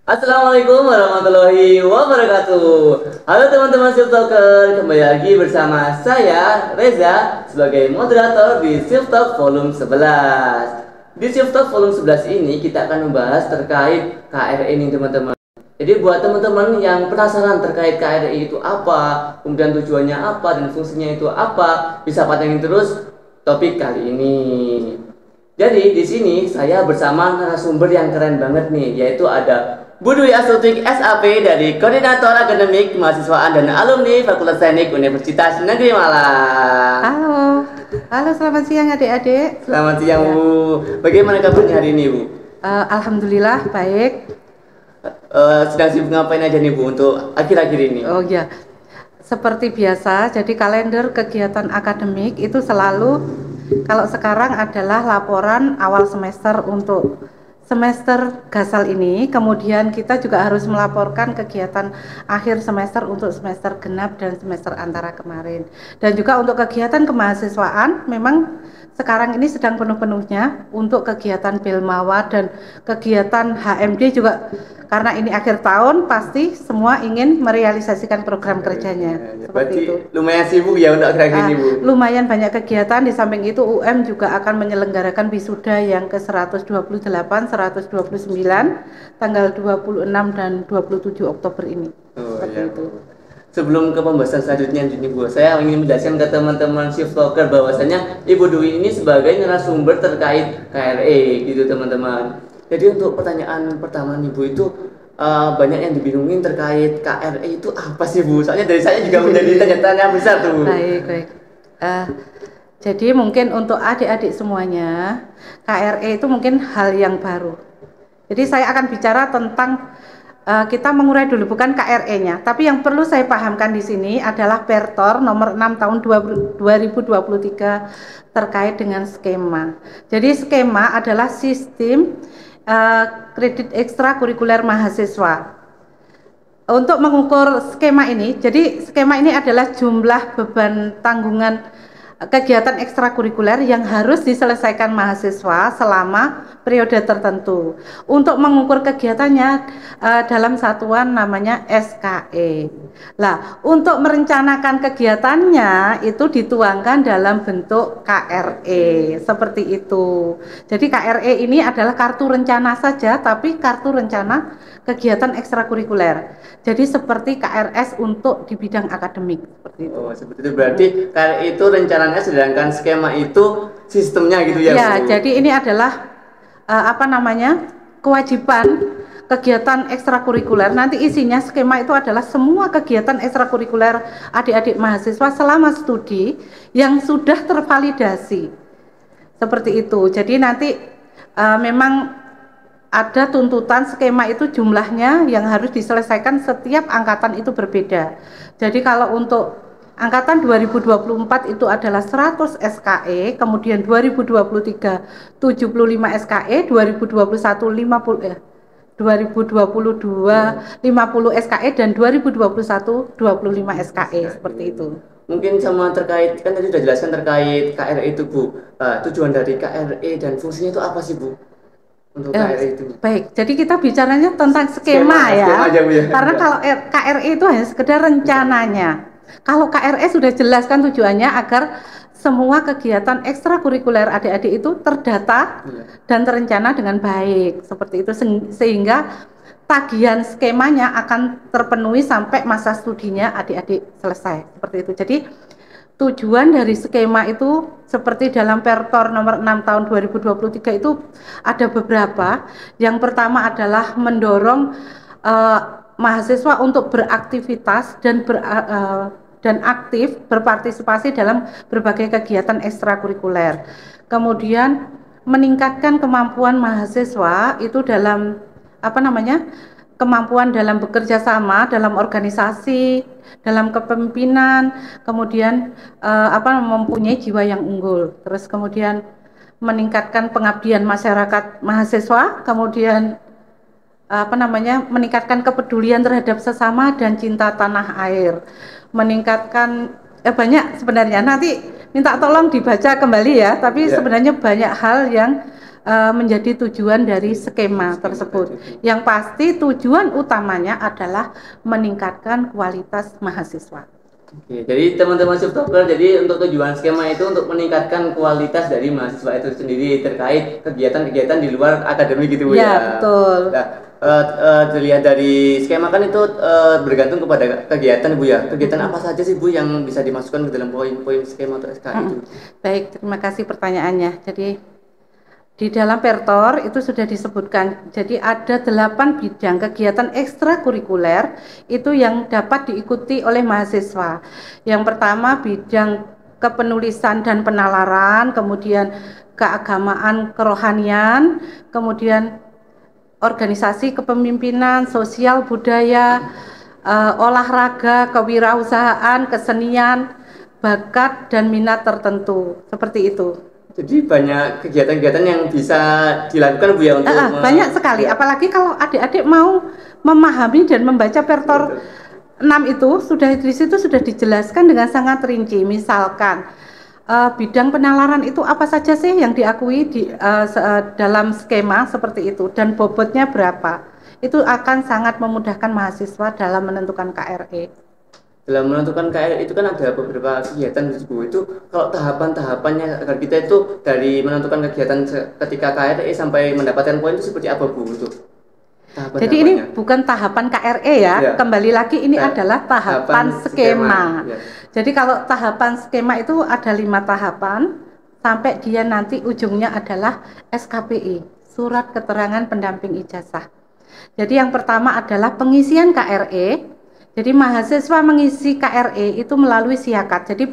Assalamualaikum warahmatullahi wabarakatuh. Halo teman-teman Shift Talker, kembali lagi bersama saya Reza sebagai moderator di Shift Talk Volume 11. Di Shift Talk Volume 11 ini kita akan membahas terkait KRI ini teman-teman. Jadi buat teman-teman yang penasaran terkait KRI itu apa, kemudian tujuannya apa dan fungsinya itu apa, bisa pantengin terus topik kali ini. Jadi di sini saya bersama narasumber yang keren banget nih, yaitu ada Bu Dwi Astuti SAP dari Koordinator Akademik Mahasiswaan dan Alumni Fakultas Teknik Universitas Negeri Malang. Halo, halo selamat siang adik-adik. Selamat siang Ya. Bu. Bagaimana kabarnya hari ini Bu? Alhamdulillah baik. Sedang sibuk ngapain aja nih Bu untuk akhir-akhir ini? Oh ya, seperti biasa. Jadi kalender kegiatan akademik itu selalu kalau sekarang adalah laporan awal semester untuk semester gasal ini. Kemudian kita juga harus melaporkan kegiatan akhir semester untuk semester genap dan semester antara kemarin. Dan juga untuk kegiatan kemahasiswaan memang sekarang ini sedang penuh-penuhnya untuk kegiatan Bilmawa dan kegiatan HMD juga, karena ini akhir tahun pasti semua ingin merealisasikan program kerjanya. Seperti Berarti itu. lumayan sibuk ya untuk akhir-akhir ini Bu. Lumayan banyak kegiatan. Di samping itu UM juga akan menyelenggarakan wisuda yang ke-128, 129 tanggal 26 dan 27 Oktober ini. Oh Seperti iya itu. Bu. Sebelum ke pembahasan selanjutnya ini Bu, saya ingin menjelaskan ke teman-teman Shift Talker bahwasanya Ibu Dwi ini sebagai narasumber terkait KRE gitu teman-teman. Jadi untuk pertanyaan pertama nih Bu itu banyak yang dibingungin terkait KRE itu apa sih Bu? Soalnya dari saya juga menjadi tanya-tanya besar tuh Bu. Baik, baik. Eh, jadi mungkin untuk adik-adik semuanya, KRE itu mungkin hal yang baru. Jadi saya akan bicara tentang kita mengurai dulu bukan KRE-nya, tapi yang perlu saya pahamkan di sini adalah Pertor nomor 6 tahun 2023 terkait dengan skema. Jadi skema adalah sistem kredit ekstrakurikuler mahasiswa. Untuk mengukur skema ini, jadi skema ini adalah jumlah beban tanggungan kegiatan ekstrakurikuler yang harus diselesaikan mahasiswa selama periode tertentu. Untuk mengukur kegiatannya dalam satuan namanya SKE. Lah, untuk merencanakan kegiatannya itu dituangkan dalam bentuk KRE, seperti itu. Jadi KRE ini adalah kartu rencana saja, tapi kartu rencana kegiatan ekstrakurikuler. Jadi seperti KRS untuk di bidang akademik, seperti itu. Oh, seperti itu berarti KRE itu rencananya sedangkan skema itu sistemnya gitu ya Ya, Bu. jadi ini adalah kewajiban kegiatan ekstrakurikuler. Nanti isinya skema itu adalah semua kegiatan ekstrakurikuler adik-adik mahasiswa selama studi yang sudah tervalidasi. Seperti itu. Jadi nanti memang ada tuntutan skema itu jumlahnya yang harus diselesaikan setiap angkatan itu berbeda. Jadi kalau untuk angkatan 2024 itu adalah 100 SKE, kemudian 2023 75 SKE, 2021 2022 50 SKE dan 2021 25 SKE, seperti itu. Mungkin sama terkait kan tadi sudah jelaskan terkait KRE itu Bu. Tujuan dari KRE dan fungsinya itu apa sih Bu? Untuk KRE itu. Baik, jadi kita bicaranya tentang skema ya. Skema aja, Bu, ya. Karena kalau KRE itu hanya sekedar rencananya. Kalau KRE sudah jelaskan tujuannya agar semua kegiatan ekstrakurikuler adik-adik itu terdata dan terencana dengan baik. Seperti itu sehingga tagihan skemanya akan terpenuhi sampai masa studinya adik-adik selesai. Seperti itu. Jadi tujuan dari skema itu seperti dalam Pertor nomor 6 tahun 2023 itu ada beberapa. Yang pertama adalah mendorong mahasiswa untuk beraktivitas dan aktif berpartisipasi dalam berbagai kegiatan ekstrakurikuler. Kemudian meningkatkan kemampuan mahasiswa itu dalam kemampuan dalam bekerja sama dalam organisasi, dalam kepemimpinan, kemudian mempunyai jiwa yang unggul. Terus kemudian meningkatkan pengabdian masyarakat mahasiswa, kemudian meningkatkan kepedulian terhadap sesama dan cinta tanah air. Meningkatkan banyak sebenarnya. Nanti minta tolong dibaca kembali ya, tapi sebenarnya banyak hal yang menjadi tujuan dari skema tersebut. Yang pasti tujuan utamanya adalah meningkatkan kualitas mahasiswa. Oke, jadi teman-teman Shiftoker, jadi untuk tujuan skema itu untuk meningkatkan kualitas dari mahasiswa itu sendiri terkait kegiatan-kegiatan di luar akademik gitu Bu Ya, ya. betul. Nah, dilihat dari skema kan itu bergantung kepada kegiatan Bu ya. Kegiatan apa saja sih Bu yang bisa dimasukkan ke dalam poin-poin skema atau SKI itu? Baik, terima kasih pertanyaannya. Jadi di dalam Pertor itu sudah disebutkan, jadi ada 8 bidang kegiatan ekstrakurikuler itu yang dapat diikuti oleh mahasiswa. Yang pertama bidang kepenulisan dan penalaran, kemudian keagamaan kerohanian, kemudian organisasi kepemimpinan, sosial budaya, olahraga, kewirausahaan, kesenian, bakat dan minat tertentu, seperti itu. Jadi banyak kegiatan-kegiatan yang bisa dilakukan Bu ya untuk banyak sekali, apalagi kalau adik-adik mau memahami dan membaca Pertor 6 itu sudah di situ sudah dijelaskan dengan sangat rinci. Misalkan bidang penalaran itu apa saja sih yang diakui di dalam skema seperti itu dan bobotnya berapa. Itu akan sangat memudahkan mahasiswa dalam menentukan KRE. Dalam menentukan KRE itu kan ada beberapa kegiatan Bu. Itu kalau tahapan-tahapannya agar kita itu dari menentukan kegiatan ketika KRE sampai mendapatkan poin itu seperti apa Bu untuk jadi ini bukan tahapan KRE ya, kembali lagi ini adalah tahapan skema. Ya. Jadi kalau tahapan skema itu ada 5 tahapan sampai dia nanti ujungnya adalah SKPI, surat keterangan pendamping ijazah. Jadi yang pertama adalah pengisian KRE. Jadi mahasiswa mengisi KRE itu melalui siakat, jadi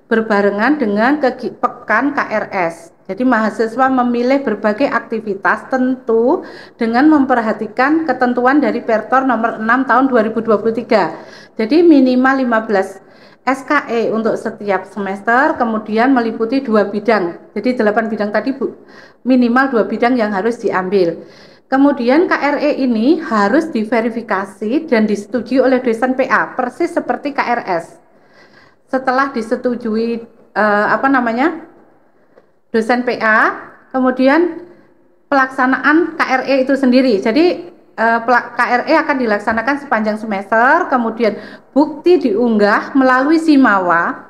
berbarengan dengan pekan KRS. Jadi mahasiswa memilih berbagai aktivitas tentu dengan memperhatikan ketentuan dari Pertor nomor 6 tahun 2023. Jadi minimal 15 SKE untuk setiap semester, kemudian meliputi 2 bidang. Jadi 8 bidang tadi Bu, minimal 2 bidang yang harus diambil. Kemudian KRE ini harus diverifikasi dan disetujui oleh dosen PA, persis seperti KRS. Setelah disetujui dosen PA, kemudian pelaksanaan KRE itu sendiri. Jadi KRE akan dilaksanakan sepanjang semester, kemudian bukti diunggah melalui Simawa.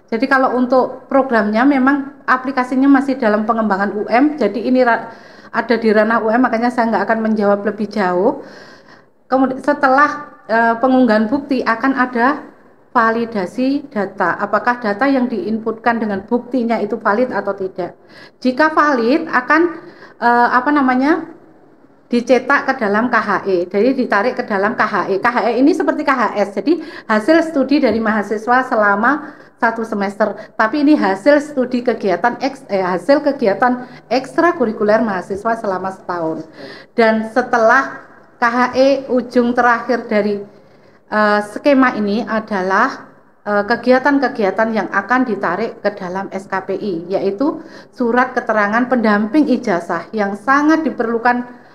Jadi kalau untuk programnya memang aplikasinya masih dalam pengembangan UM, jadi ini ada di ranah UM, makanya saya nggak akan menjawab lebih jauh. Kemudian setelah pengunggahan bukti akan ada validasi data, apakah data yang diinputkan dengan buktinya itu valid atau tidak. Jika valid akan dicetak ke dalam KHE, jadi ditarik ke dalam KHE. KHE ini seperti KHS, jadi hasil studi dari mahasiswa selama 1 semester, tapi ini hasil studi kegiatan hasil kegiatan ekstrakurikuler mahasiswa selama setahun. Dan setelah KHE, ujung terakhir dari skema ini adalah kegiatan-kegiatan yang akan ditarik ke dalam SKPI, yaitu surat keterangan pendamping ijazah yang sangat diperlukan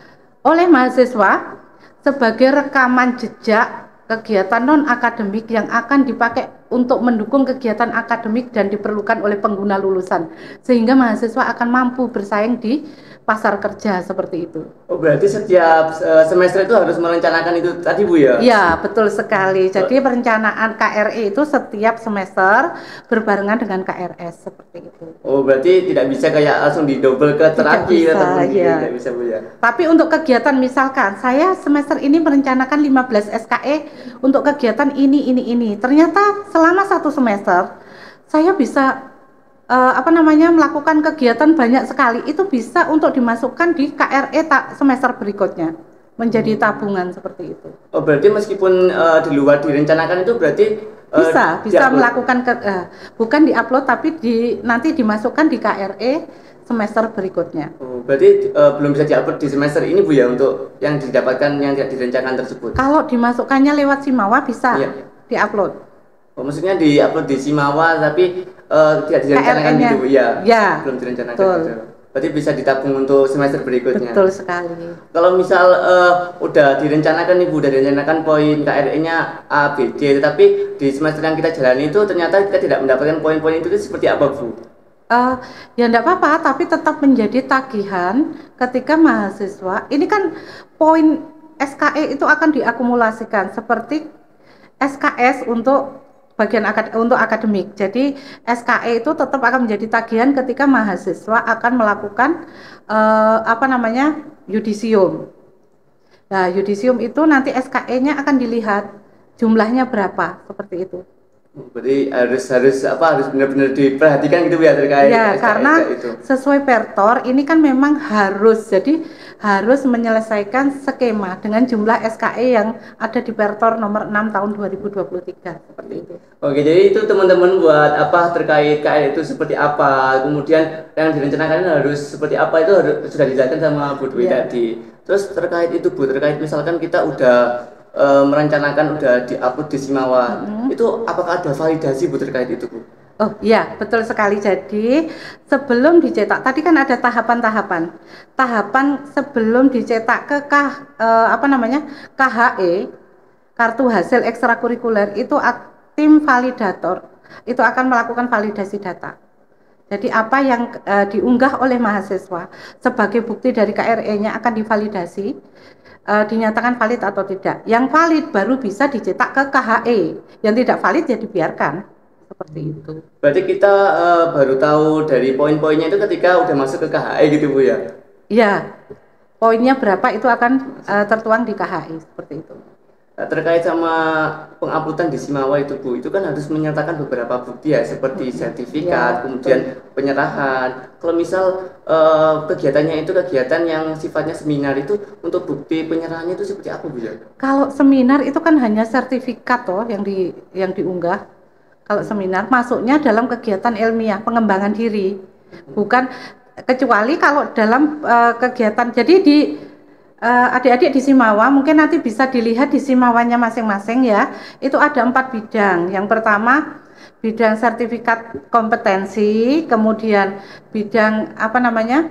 oleh mahasiswa sebagai rekaman jejak kegiatan non-akademik yang akan dipakai untuk mendukung kegiatan akademik dan diperlukan oleh pengguna lulusan, sehingga mahasiswa akan mampu bersaing di pasar kerja seperti itu. Oh, berarti setiap semester itu harus merencanakan itu tadi Bu ya? Ya, betul sekali. Jadi perencanaan KRE itu setiap semester berbarengan dengan KRS seperti itu. Oh, berarti tidak bisa kayak langsung didouble ke terakhir atau ya. Tidak bisa Bu ya? Tapi untuk kegiatan misalkan saya semester ini merencanakan 15 SKE untuk kegiatan ini. Ternyata selama 1 semester saya bisa melakukan kegiatan banyak sekali, itu bisa untuk dimasukkan di KRE semester berikutnya menjadi tabungan seperti itu. Oh, berarti meskipun di luar direncanakan itu berarti bisa melakukan bukan diupload tapi nanti dimasukkan di KRE semester berikutnya. Oh, berarti belum bisa diupload di semester ini Bu ya untuk yang didapatkan yang tidak direncanakan tersebut. Kalau dimasukkannya lewat Simawa bisa diupload. Oh, maksudnya diupload di Simawa tapi tidak direncanakan gitu Bu ya? Belum direncanakan gitu. Berarti bisa ditabung untuk semester berikutnya. Betul sekali. Kalau misal udah direncanakan nih Bu, udah direncanakan poin KRE-nya A, B, C, tetapi di semester yang kita jalani itu ternyata kita tidak mendapatkan poin-poin itu seperti apa Bu? Eh, ya enggak apa-apa, tapi tetap menjadi tagihan ketika mahasiswa. Ini kan poin SKE itu akan diakumulasikan seperti SKS untuk bagian untuk akademik. Jadi SKE itu tetap akan menjadi tagihan ketika mahasiswa akan melakukan apa namanya yudisium. Nah, yudisium itu nanti SKE-nya akan dilihat jumlahnya berapa, seperti itu. Berarti harus benar-benar diperhatikan gitu ya terkait Ya, SKS karena itu. sesuai Pertor ini kan memang harus menyelesaikan skema dengan jumlah SKE yang ada di Pertor nomor 6 tahun 2023 seperti itu. Oke, jadi itu teman-teman buat apa terkait KL itu seperti apa, kemudian yang direncanakan harus seperti apa itu sudah dijelaskan sama Bu Dwi tadi. Terus terkait itu Bu, terkait misalkan kita udah merencanakan udah diupload di Simawa, itu apakah ada validasi Bu terkait itu Bu? Oh iya, betul sekali. Jadi sebelum dicetak, tadi kan ada tahapan-tahapan. Tahapan sebelum dicetak ke KHE, kartu hasil ekstrakurikuler, itu tim validator itu akan melakukan validasi data. Jadi apa yang diunggah oleh mahasiswa sebagai bukti dari KRE-nya akan divalidasi, dinyatakan valid atau tidak. Yang valid baru bisa dicetak ke KHE, yang tidak valid ya dibiarkan. Seperti itu. Berarti kita baru tahu dari poin-poinnya itu ketika udah masuk ke KHI gitu Bu ya? Iya, poinnya berapa itu akan tertuang di KHI seperti itu. Terkait sama penguploadan di Simawa itu Bu, itu kan harus menyertakan beberapa bukti ya seperti sertifikat, kemudian penyerahan. Kalau misal kegiatannya itu kegiatan yang sifatnya seminar itu untuk bukti penyerahannya itu seperti apa Bu ya? Kalau seminar itu kan hanya sertifikat toh yang diunggah. Kalau seminar masuknya dalam kegiatan ilmiah pengembangan diri, bukan kecuali kalau dalam kegiatan. Jadi di adik-adik di Simawa mungkin nanti bisa dilihat di Simawanya masing-masing ya. Itu ada 4 bidang. Yang pertama bidang sertifikat kompetensi, kemudian bidang apa namanya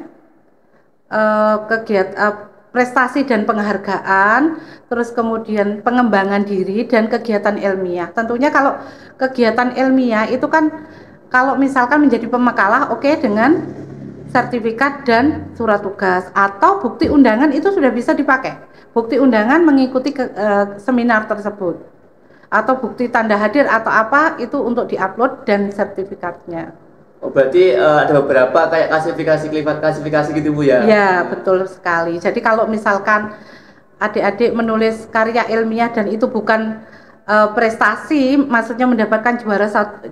kegiatan prestasi dan penghargaan, terus kemudian pengembangan diri dan kegiatan ilmiah. Tentunya kalau kegiatan ilmiah itu kan kalau misalkan menjadi pemakalah oke, dengan sertifikat dan surat tugas atau bukti undangan itu sudah bisa dipakai. Bukti undangan mengikuti seminar tersebut atau bukti tanda hadir atau apa itu untuk diupload dan sertifikatnya. Oh, berarti ada beberapa kayak klasifikasi gitu Bu ya? Ya, betul sekali. Jadi kalau misalkan adik-adik menulis karya ilmiah dan itu bukan prestasi, maksudnya mendapatkan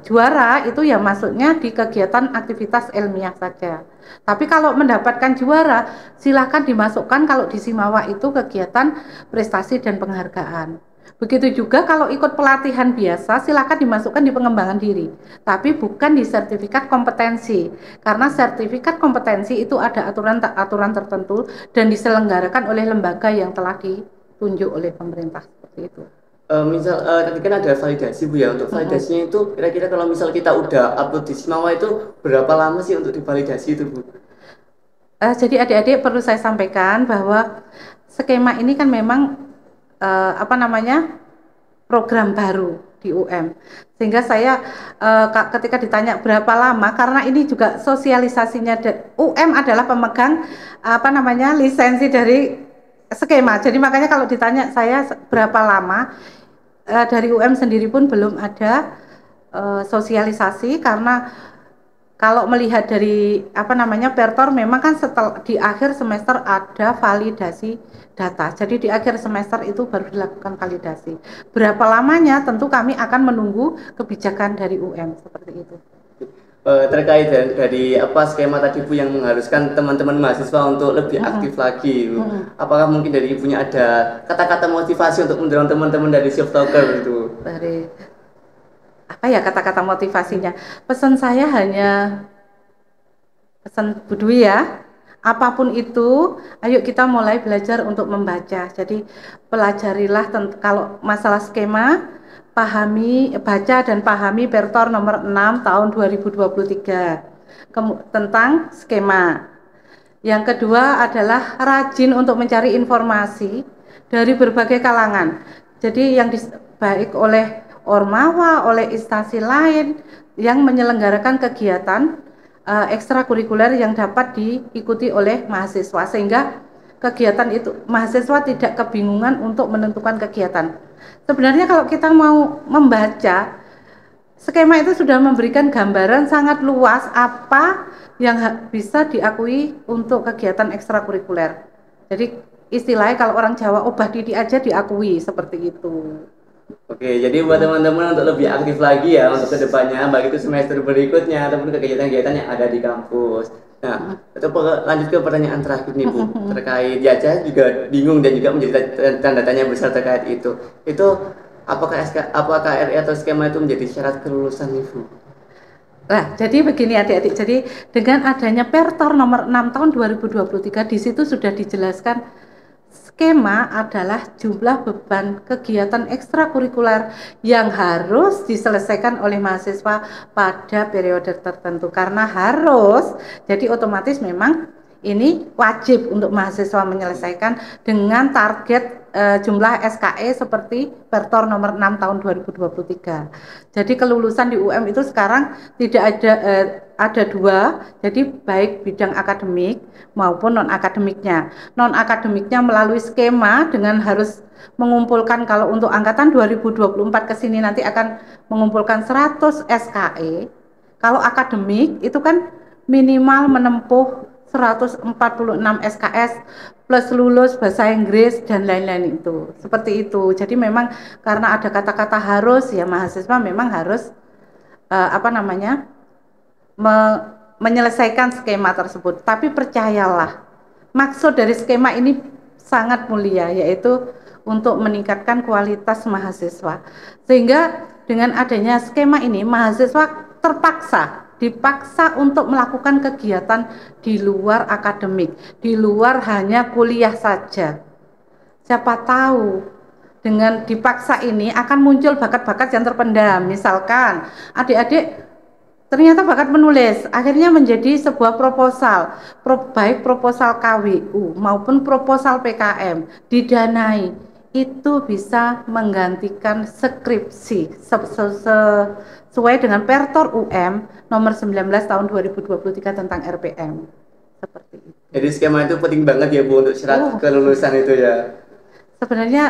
juara itu ya masuknya di kegiatan aktivitas ilmiah saja. Tapi kalau mendapatkan juara, silakan dimasukkan kalau di Simawa itu kegiatan prestasi dan penghargaan. Begitu juga kalau ikut pelatihan biasa, silakan dimasukkan di pengembangan diri, tapi bukan di sertifikat kompetensi, karena sertifikat kompetensi itu ada aturan tertentu dan diselenggarakan oleh lembaga yang telah ditunjuk oleh pemerintah seperti itu. Misal tadi kan ada validasi Bu ya, untuk validasinya itu kira-kira kalau misal kita udah upload di Simawa itu berapa lama sih untuk divalidasi itu Bu? Jadi adik-adik perlu saya sampaikan bahwa skema ini kan memang program baru di UM, sehingga saya ketika ditanya berapa lama, karena ini juga sosialisasinya UM adalah pemegang lisensi dari skema, jadi makanya kalau ditanya saya berapa lama, dari UM sendiri pun belum ada sosialisasi, karena kalau melihat dari Pertor memang kan setelah di akhir semester ada validasi data. Jadi di akhir semester itu baru dilakukan validasi. Berapa lamanya tentu kami akan menunggu kebijakan dari UM seperti itu. Terkait dari skema tadi Bu yang mengharuskan teman-teman mahasiswa untuk lebih aktif lagi Bu. Apakah mungkin dari Ibunya ada kata-kata motivasi untuk mendorong teman-teman dari Shift Talker itu? Dari kata-kata motivasinya, pesan saya hanya pesan Bu Dwi ya, apapun itu ayo kita mulai belajar untuk membaca. Jadi pelajarilah kalau masalah skema, baca dan pahami Pertor nomor 6 tahun 2023 tentang skema. Yang kedua adalah rajin untuk mencari informasi dari berbagai kalangan, jadi yang baik oleh Ormawa, oleh instansi lain yang menyelenggarakan kegiatan ekstrakurikuler yang dapat diikuti oleh mahasiswa, sehingga kegiatan itu mahasiswa tidak kebingungan untuk menentukan kegiatan. Sebenarnya kalau kita mau membaca skema itu sudah memberikan gambaran sangat luas apa yang bisa diakui untuk kegiatan ekstrakurikuler. Jadi istilahnya kalau orang Jawa, obah didik aja diakui, seperti itu. Oke, jadi buat teman-teman untuk lebih aktif lagi ya untuk kedepannya, baik itu semester berikutnya ataupun kegiatan-kegiatan yang ada di kampus. Nah, lanjut ke pertanyaan terakhir nih Bu, terkait ya saya juga bingung dan juga menjadi tanda tanya besar terkait itu. Itu apakah KRI atau skema itu menjadi syarat kelulusan nih Bu? Nah, jadi begini adik-adik, jadi dengan adanya Pertor nomor 6 tahun 2023, di situ sudah dijelaskan skema adalah jumlah beban kegiatan ekstrakurikuler yang harus diselesaikan oleh mahasiswa pada periode tertentu. Karena harus, jadi otomatis memang ini wajib untuk mahasiswa menyelesaikan dengan target jumlah SKE seperti Pertor nomor 6 tahun 2023. Jadi kelulusan di UM itu sekarang tidak ada dua, jadi baik bidang akademik maupun non-akademiknya. Non-akademiknya melalui skema dengan harus mengumpulkan, kalau untuk angkatan 2024 ke sini nanti akan mengumpulkan 100 SKE. Kalau akademik itu kan minimal menempuh 146 SKS plus lulus bahasa Inggris dan lain-lain, itu seperti itu. Jadi memang karena ada kata-kata harus, ya mahasiswa memang harus menyelesaikan skema tersebut. Tapi percayalah, maksud dari skema ini sangat mulia, yaitu untuk meningkatkan kualitas mahasiswa. Sehingga dengan adanya skema ini, mahasiswa dipaksa untuk melakukan kegiatan di luar akademik, di luar hanya kuliah saja. Siapa tahu dengan dipaksa ini akan muncul bakat-bakat yang terpendam. Misalkan adik-adik ternyata bakat menulis, akhirnya menjadi sebuah proposal, baik proposal KWU maupun proposal PKM, didanai, itu bisa menggantikan skripsi sesuai dengan Pertor UM nomor 19 tahun 2023 tentang RPM. Seperti itu. Jadi skema itu penting banget ya Bu untuk syarat kelulusan itu ya. Sebenarnya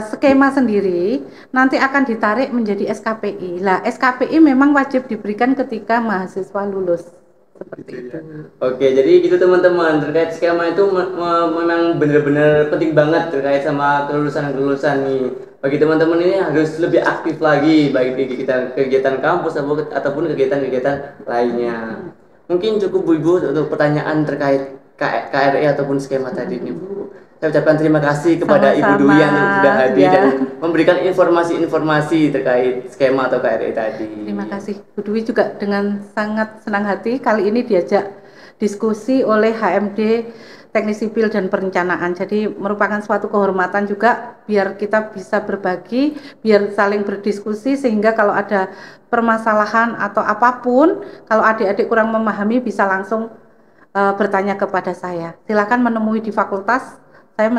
skema sendiri nanti akan ditarik menjadi SKPI. Lah, SKPI memang wajib diberikan ketika mahasiswa lulus. Seperti itu. Oke, jadi gitu teman-teman, terkait skema itu memang benar-benar penting banget terkait sama kelulusan nih. Bagi teman-teman ini harus lebih aktif lagi, baik di kegiatan kampus ataupun kegiatan-kegiatan lainnya. Mungkin cukup Bu Ibu untuk pertanyaan terkait KRI ataupun skema tadi nih Bu. Saya ucapkan terima kasih kepada Ibu Dwi yang sudah hadir dan memberikan informasi-informasi terkait skema atau KRI tadi. Terima kasih Bu Dwi juga dengan sangat senang hati kali ini diajak diskusi oleh HMD Teknik Sipil dan Perencanaan. Jadi merupakan suatu kehormatan juga biar kita bisa berbagi, biar saling berdiskusi, sehingga kalau ada permasalahan atau apapun, kalau adik-adik kurang memahami bisa langsung bertanya kepada saya. Silakan menemui di fakultas. Saya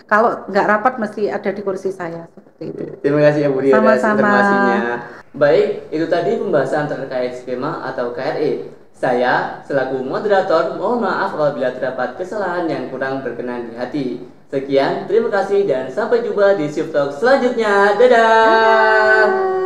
kalau nggak rapat mesti ada di kursi saya, seperti itu. Terima kasih ya Bu Ria atas Sama-sama. informasinya. Baik, itu tadi pembahasan terkait skema atau KRI. Saya selaku moderator mohon maaf apabila terdapat kesalahan yang kurang berkenan di hati. Sekian, terima kasih dan sampai jumpa di Shift Talk selanjutnya. Dadah.